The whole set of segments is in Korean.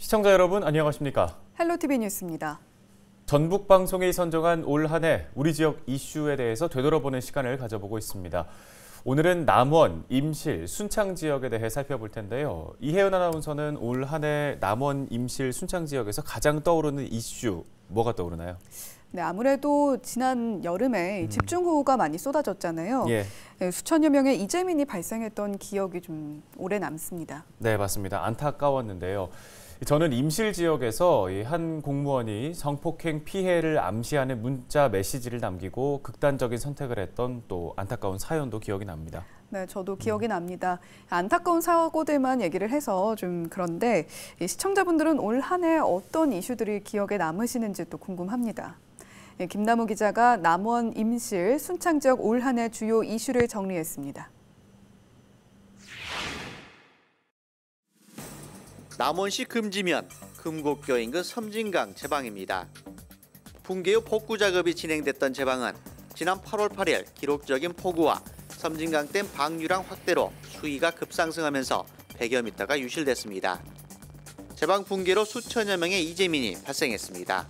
시청자 여러분 안녕하십니까? 헬로티비 뉴스입니다. 전북방송이 선정한 올 한 해 우리 지역 이슈에 대해서 되돌아보는 시간을 가져보고 있습니다. 오늘은 남원, 임실, 순창 지역에 대해 살펴볼 텐데요. 이혜연 아나운서는 올 한 해 남원, 임실, 순창 지역에서 가장 떠오르는 이슈 뭐가 떠오르나요? 네, 아무래도 지난 여름에 집중호우가 많이 쏟아졌잖아요. 예. 네, 수천여 명의 이재민이 발생했던 기억이 좀 오래 남습니다. 네, 맞습니다. 안타까웠는데요. 저는 임실 지역에서 한 공무원이 성폭행 피해를 암시하는 문자 메시지를 남기고 극단적인 선택을 했던 또 안타까운 사연도 기억이 납니다. 네, 저도 기억이 납니다. 안타까운 사고들만 얘기를 해서 좀 그런데 시청자분들은 올 한 해 어떤 이슈들이 기억에 남으시는지 또 궁금합니다. 김남우 기자가 남원, 임실, 순창 지역 올 한 해 주요 이슈를 정리했습니다. 남원시 금지면 금곡교 인근 섬진강 제방입니다. 붕괴 후 복구 작업이 진행됐던 제방은 지난 8월 8일 기록적인 폭우와 섬진강댐 방류량 확대로 수위가 급상승하면서 100여 미터가 유실됐습니다. 제방 붕괴로 수천여 명의 이재민이 발생했습니다.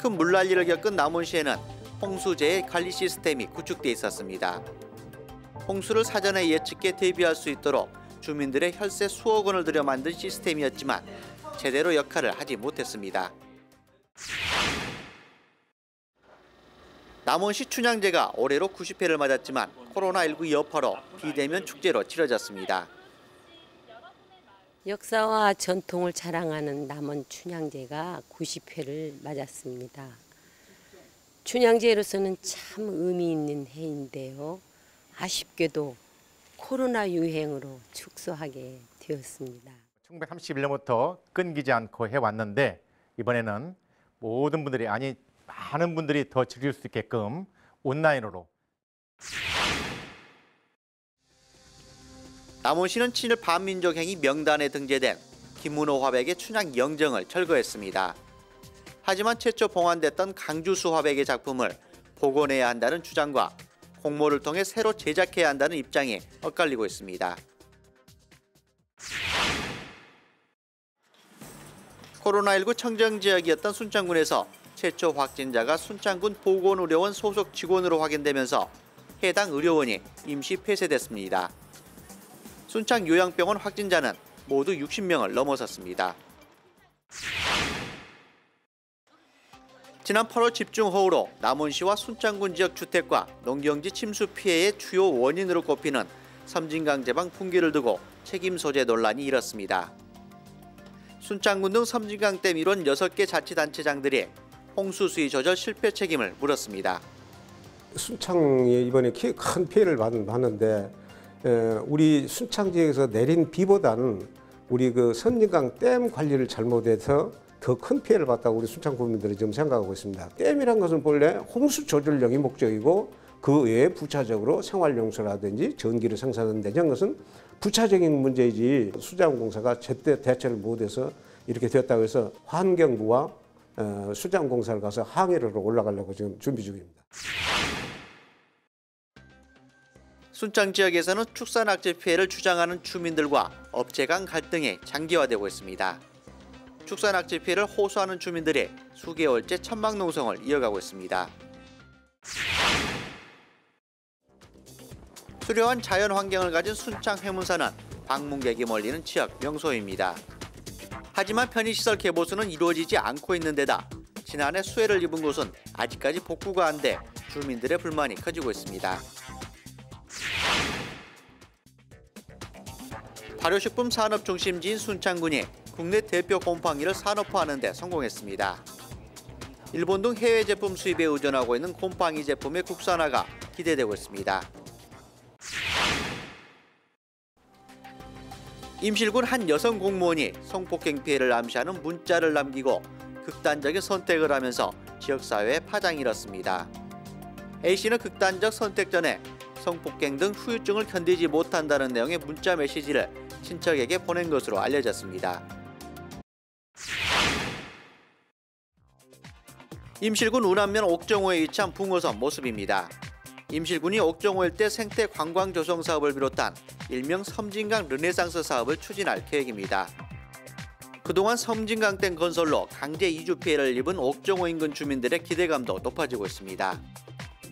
큰 물난리를 겪은 남원시에는 홍수재해 관리 시스템이 구축돼 있었습니다. 홍수를 사전에 예측해 대비할 수 있도록 주민들의 혈세 수억 원을 들여 만든 시스템이었지만 제대로 역할을 하지 못했습니다. 남원시 춘향제가 올해로 90회를 맞았지만 코로나19 여파로 비대면 축제로 치러졌습니다. 역사와 전통을 자랑하는 남원 춘향제가 90회를 맞았습니다. 춘향제로서는 참 의미 있는 해인데요. 아쉽게도 코로나 유행으로 축소하게 되었습니다. 1931년부터 끊기지 않고 해왔는데 이번에는 모든 분들이 많은 분들이 더 즐길 수 있게끔 온라인으로. 남원시는 친일 반민족 행위 명단에 등재된 김문호 화백의 춘향 영정을 철거했습니다. 하지만 최초 봉안됐던 강주수 화백의 작품을 복원해야 한다는 주장과 공모를 통해 새로 제작해야 한다는 입장이 엇갈리고 있습니다. 코로나19 청정지역이었던 순창군에서 최초 확진자가 순창군 보건의료원 소속 직원으로 확인되면서 해당 의료원이 임시 폐쇄됐습니다. 순창 요양병원 확진자는 모두 60명을 넘어섰습니다. 지난 8월 집중호우로 남원시와 순창군 지역 주택과 농경지 침수 피해의 주요 원인으로 꼽히는 섬진강 제방 붕괴를 두고 책임 소재 논란이 일었습니다. 순창군 등 섬진강댐 일원 6개 자치단체장들이 홍수 수위 조절 실패 책임을 물었습니다. 순창이 이번에 큰 피해를 받았는데 우리 순창 지역에서 내린 비보다는 우리 그 섬진강 댐 관리를 잘못해서 더 큰 피해를 봤다고 우리 순창 구민들이 지금 생각하고 있습니다. 댐이란 것은 본래 홍수 조절용이 목적이고 그 외에 부차적으로 생활용수라든지 전기를 생산하는 데 이런 것은 부차적인 문제이지 수자원공사가 제때 대처를 못해서 이렇게 되었다고 해서 환경부와 수자원공사를 가서 항의를 하러 올라가려고 지금 준비 중입니다. 순창 지역에서는 축산악재 피해를 주장하는 주민들과 업체 간 갈등이 장기화되고 있습니다. 축산악재 피해를 호소하는 주민들이 수개월째 천막농성을 이어가고 있습니다. 수려한 자연 환경을 가진 순창 회문사는 방문객이 몰리는 지역 명소입니다. 하지만 편의시설 개보수는 이루어지지 않고 있는 데다 지난해 수해를 입은 곳은 아직까지 복구가 안 돼 주민들의 불만이 커지고 있습니다. 발효식품 산업 중심지인 순창군이 국내 대표 곰팡이를 산업화하는 데 성공했습니다. 일본 등 해외 제품 수입에 의존하고 있는 곰팡이 제품의 국산화가 기대되고 있습니다. 임실군 한 여성 공무원이 성폭행 피해를 암시하는 문자를 남기고 극단적인 선택을 하면서 지역사회에 파장이 일었습니다. A씨는 극단적 선택 전에 성폭행 등 후유증을 견디지 못한다는 내용의 문자 메시지를 친척에게 보낸 것으로 알려졌습니다. 임실군 운암면 옥정호에 위치한 붕어섬 모습입니다. 임실군이 옥정호 일대 생태 관광 조성 사업을 비롯한 일명 섬진강 르네상스 사업을 추진할 계획입니다. 그동안 섬진강댐 건설로 강제 이주 피해를 입은 옥정호 인근 주민들의 기대감도 높아지고 있습니다.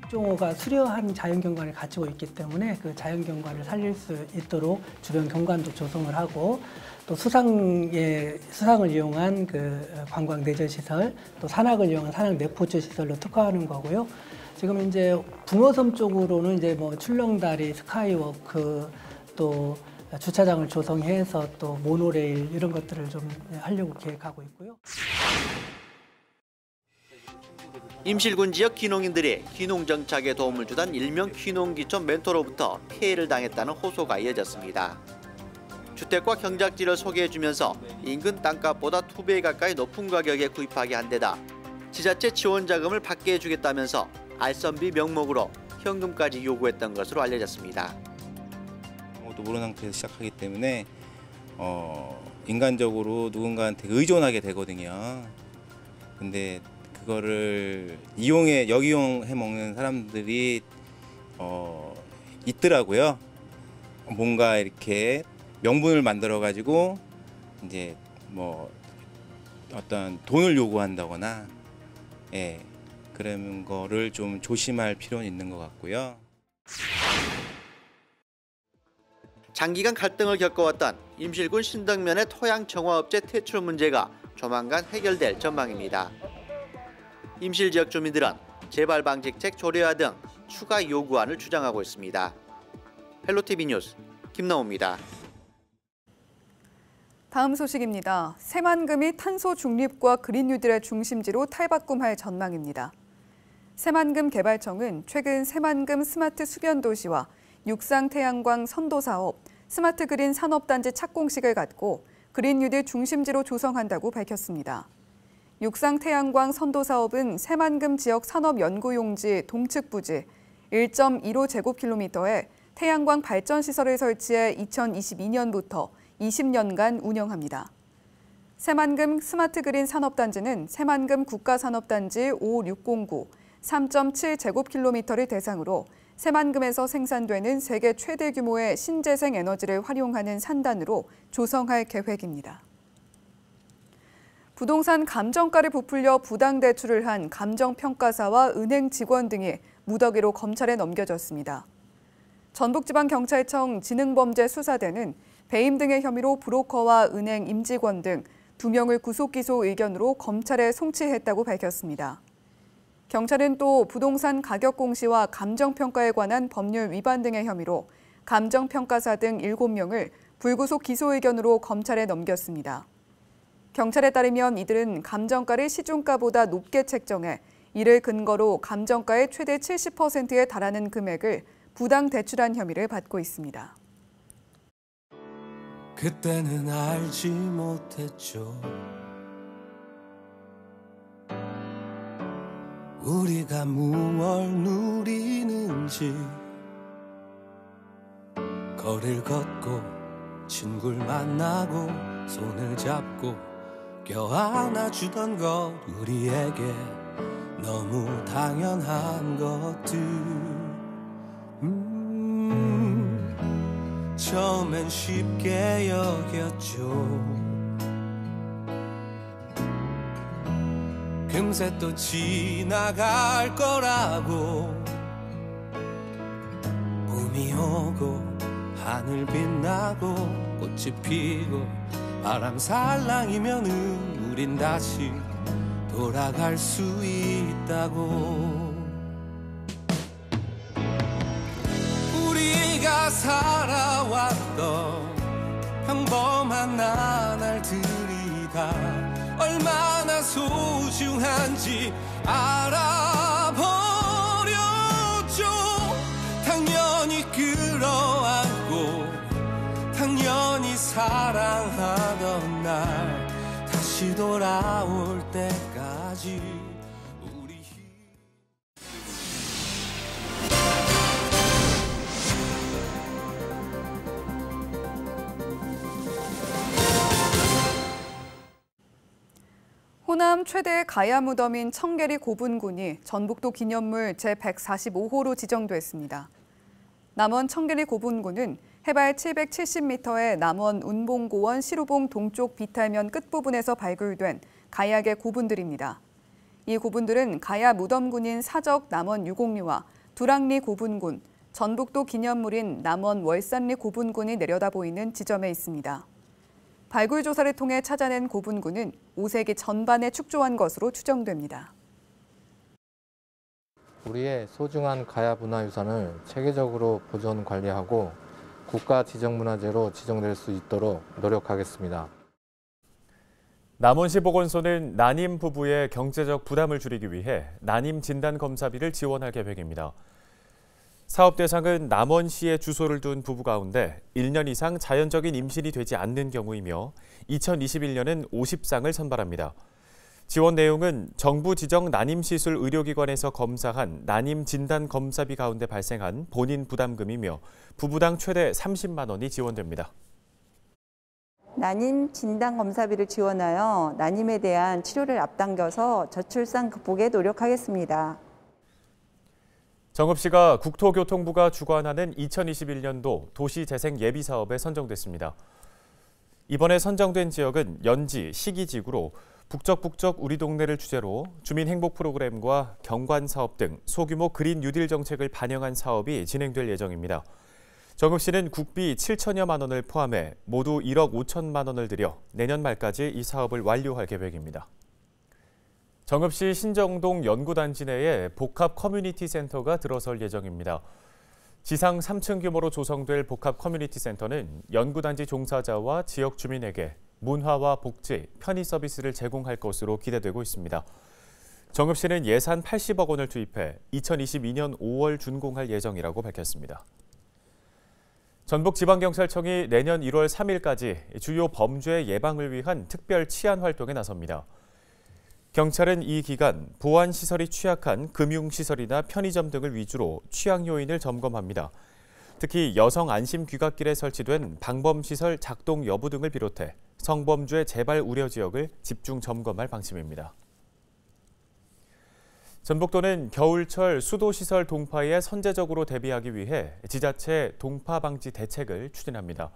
옥정호가 수려한 자연경관을 갖추고 있기 때문에 그 자연경관을 살릴 수 있도록 주변 경관도 조성을 하고 또 수상을 이용한 그 관광 내저 시설, 또 산악을 이용한 산악 내포주 시설로 특화하는 거고요. 지금 이제 붕어섬 쪽으로는 이제 뭐 출렁다리, 스카이워크, 또 주차장을 조성해서 또 모노레일 이런 것들을 좀 하려고 계획하고 있고요. 임실군 지역 귀농인들이 귀농 정착에 도움을 주던 일명 귀농귀촌 멘토로부터 피해를 당했다는 호소가 이어졌습니다. 주택과 경작지를 소개해주면서 인근 땅값보다 2배 가까이 높은 가격에 구입하게 한 데다 지자체 지원 자금을 받게 해주겠다면서 알선비 명목으로 현금까지 요구했던 것으로 알려졌습니다. 아무것도 모르는 상태에서 시작하기 때문에 인간적으로 누군가한테 의존하게 되거든요. 근데 그거를 역이용해 먹는 사람들이 있더라고요. 뭔가 이렇게 명분을 만들어 가지고 이제 뭐 어떤 돈을 요구한다거나 그런 거를 좀 조심할 필요는 있는 것 같고요. 장기간 갈등을 겪어왔던 임실군 신덕면의 토양 정화업체 퇴출 문제가 조만간 해결될 전망입니다. 임실 지역 주민들은 재발 방지책 조례화 등 추가 요구안을 주장하고 있습니다. 헬로티비 뉴스 김나호입니다. 다음 소식입니다. 새만금이 탄소 중립과 그린 뉴딜의 중심지로 탈바꿈할 전망입니다. 새만금 개발청은 최근 새만금 스마트 수변 도시와 육상 태양광 선도 사업, 스마트 그린 산업단지 착공식을 갖고 그린 뉴딜 중심지로 조성한다고 밝혔습니다. 육상 태양광 선도 사업은 새만금 지역 산업연구용지 동측 부지 1.15제곱킬로미터에 태양광 발전 시설을 설치해 2022년부터 20년간 운영합니다. 새만금 스마트 그린 산업단지는 새만금 국가산업단지 5609 3.7제곱킬로미터를 대상으로 새만금에서 생산되는 세계 최대 규모의 신재생 에너지를 활용하는 산단으로 조성할 계획입니다. 부동산 감정가를 부풀려 부당 대출을 한 감정평가사와 은행 직원 등이 무더기로 검찰에 넘겨졌습니다. 전북지방경찰청 지능범죄수사대는 배임 등의 혐의로 브로커와 은행 임직원 등 2명을 구속기소 의견으로 검찰에 송치했다고 밝혔습니다. 경찰은 또 부동산 가격 공시와 감정평가에 관한 법률 위반 등의 혐의로 감정평가사 등 7명을 불구속 기소 의견으로 검찰에 넘겼습니다. 경찰에 따르면 이들은 감정가를 시중가보다 높게 책정해 이를 근거로 감정가의 최대 70%에 달하는 금액을 부당 대출한 혐의를 받고 있습니다. 그때는 알지 못했죠. 우리가 무얼 누리는지. 거리를 걷고 친구를 만나고 손을 잡고 껴안아주던 것, 우리에게 너무 당연한 것들. 처음엔 쉽게 여겼죠. 금세 또 지나갈 거라고. 봄이 오고 하늘 빛나고 꽃이 피고 바람 살랑이면은 우린 다시 돌아갈 수 있다고. 우리가 살아왔던 평범한 나날들이 다 얼마나 소중한지 알아버렸죠. 당연히 끌어안고 당연히 사랑하던 날 다시 돌아올 때까지 우리. 호남 최대의 가야 무덤인 청계리 고분군이 전북도 기념물 제145호로 지정됐습니다. 남원 청계리 고분군은 해발 770m의 남원 운봉고원 시루봉 동쪽 비탈면 끝부분에서 발굴된 가야의 고분들입니다. 이 고분들은 가야 무덤군인 사적 남원 유곡리와 두랑리 고분군, 전북도 기념물인 남원 월산리 고분군이 내려다 보이는 지점에 있습니다. 발굴 조사를 통해 찾아낸 고분군은 5세기 전반에 축조한 것으로 추정됩니다. 우리의 소중한 가야 문화유산을 체계적으로 보존 관리하고 국가 지정문화재로 지정될 수 있도록 노력하겠습니다. 남원시 보건소는 난임 부부의 경제적 부담을 줄이기 위해 난임 진단 검사비를 지원할 계획입니다. 사업 대상은 남원시에 주소를 둔 부부 가운데 1년 이상 자연적인 임신이 되지 않는 경우이며 2021년은 50상을 선발합니다. 지원 내용은 정부 지정 난임시술 의료기관에서 검사한 난임 진단 검사비 가운데 발생한 본인 부담금이며 부부당 최대 30만 원이 지원됩니다. 난임 진단 검사비를 지원하여 난임에 대한 치료를 앞당겨서 저출산 극복에 노력하겠습니다. 정읍시가 국토교통부가 주관하는 2021년도 도시재생 예비사업에 선정됐습니다. 이번에 선정된 지역은 연지, 시기지구로 북적북적 우리 동네를 주제로 주민 행복 프로그램과 경관 사업 등 소규모 그린 뉴딜 정책을 반영한 사업이 진행될 예정입니다. 정읍시는 국비 7천여만 원을 포함해 모두 1억 5천만 원을 들여 내년 말까지 이 사업을 완료할 계획입니다. 정읍시 신정동 연구단지 내에 복합 커뮤니티 센터가 들어설 예정입니다. 지상 3층 규모로 조성될 복합 커뮤니티 센터는 연구단지 종사자와 지역 주민에게 문화와 복지, 편의 서비스를 제공할 것으로 기대되고 있습니다. 정읍시는 예산 80억 원을 투입해 2022년 5월 준공할 예정이라고 밝혔습니다. 전북지방경찰청이 내년 1월 3일까지 주요 범죄 예방을 위한 특별 치안 활동에 나섭니다. 경찰은 이 기간 보안시설이 취약한 금융시설이나 편의점 등을 위주로 취약 요인을 점검합니다. 특히 여성 안심 귀갓길에 설치된 방범시설 작동 여부 등을 비롯해 성범죄 재발 우려 지역을 집중 점검할 방침입니다. 전북도는 겨울철 수도시설 동파에 선제적으로 대비하기 위해 지자체 동파 방지 대책을 추진합니다.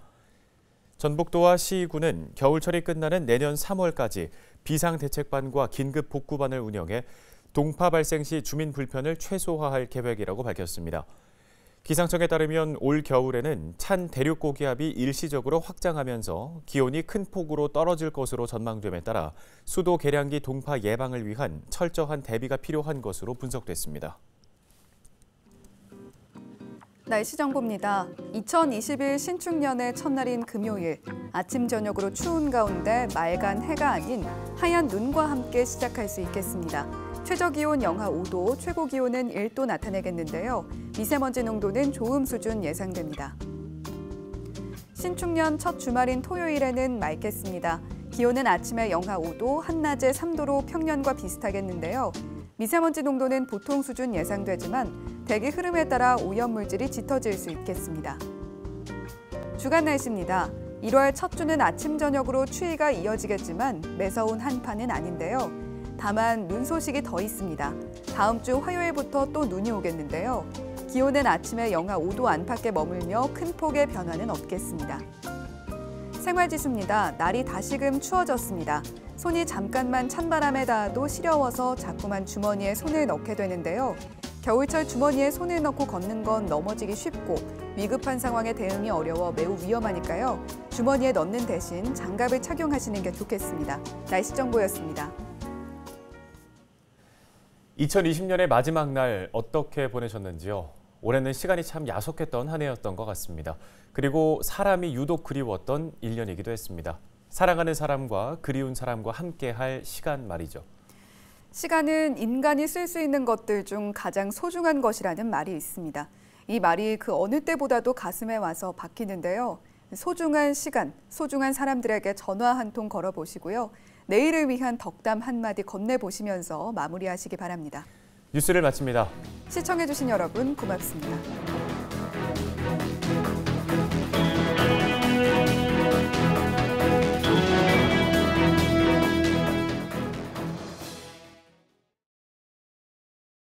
전북도와 시군은 겨울철이 끝나는 내년 3월까지 비상대책반과 긴급복구반을 운영해 동파 발생 시 주민 불편을 최소화할 계획이라고 밝혔습니다. 기상청에 따르면 올 겨울에는 찬 대륙 고기압이 일시적으로 확장하면서 기온이 큰 폭으로 떨어질 것으로 전망됨에 따라 수도 계량기 동파 예방을 위한 철저한 대비가 필요한 것으로 분석됐습니다. 날씨 정보입니다. 2021 신축년의 첫날인 금요일, 아침 저녁으로 추운 가운데 맑은 해가 아닌 하얀 눈과 함께 시작할 수 있겠습니다. 최저기온 영하 5도, 최고기온은 1도 나타내겠는데요. 미세먼지 농도는 좋음 수준 예상됩니다. 신축년 첫 주말인 토요일에는 맑겠습니다. 기온은 아침에 영하 5도, 한낮에 3도로 평년과 비슷하겠는데요. 미세먼지 농도는 보통 수준 예상되지만 대기 흐름에 따라 오염물질이 짙어질 수 있겠습니다. 주간 날씨입니다. 1월 첫 주는 아침 저녁으로 추위가 이어지겠지만 매서운 한파는 아닌데요. 다만 눈 소식이 더 있습니다. 다음 주 화요일부터 또 눈이 오겠는데요. 기온은 아침에 영하 5도 안팎에 머물며 큰 폭의 변화는 없겠습니다. 생활지수입니다. 날이 다시금 추워졌습니다. 손이 잠깐만 찬바람에 닿아도 시려워서 자꾸만 주머니에 손을 넣게 되는데요. 겨울철 주머니에 손을 넣고 걷는 건 넘어지기 쉽고 위급한 상황에 대응이 어려워 매우 위험하니까요. 주머니에 넣는 대신 장갑을 착용하시는 게 좋겠습니다. 날씨 정보였습니다. 2020년의 마지막 날 어떻게 보내셨는지요? 올해는 시간이 참 야속했던 한 해였던 것 같습니다. 그리고 사람이 유독 그리웠던 1년이기도 했습니다. 사랑하는 사람과 그리운 사람과 함께할 시간 말이죠. 시간은 인간이 쓸 수 있는 것들 중 가장 소중한 것이라는 말이 있습니다. 이 말이 그 어느 때보다도 가슴에 와서 박히는데요. 소중한 시간, 소중한 사람들에게 전화 한 통 걸어보시고요. 내일을 위한 덕담 한마디 건네보시면서 마무리하시기 바랍니다. 뉴스를 마칩니다. 시청해주신 여러분 고맙습니다.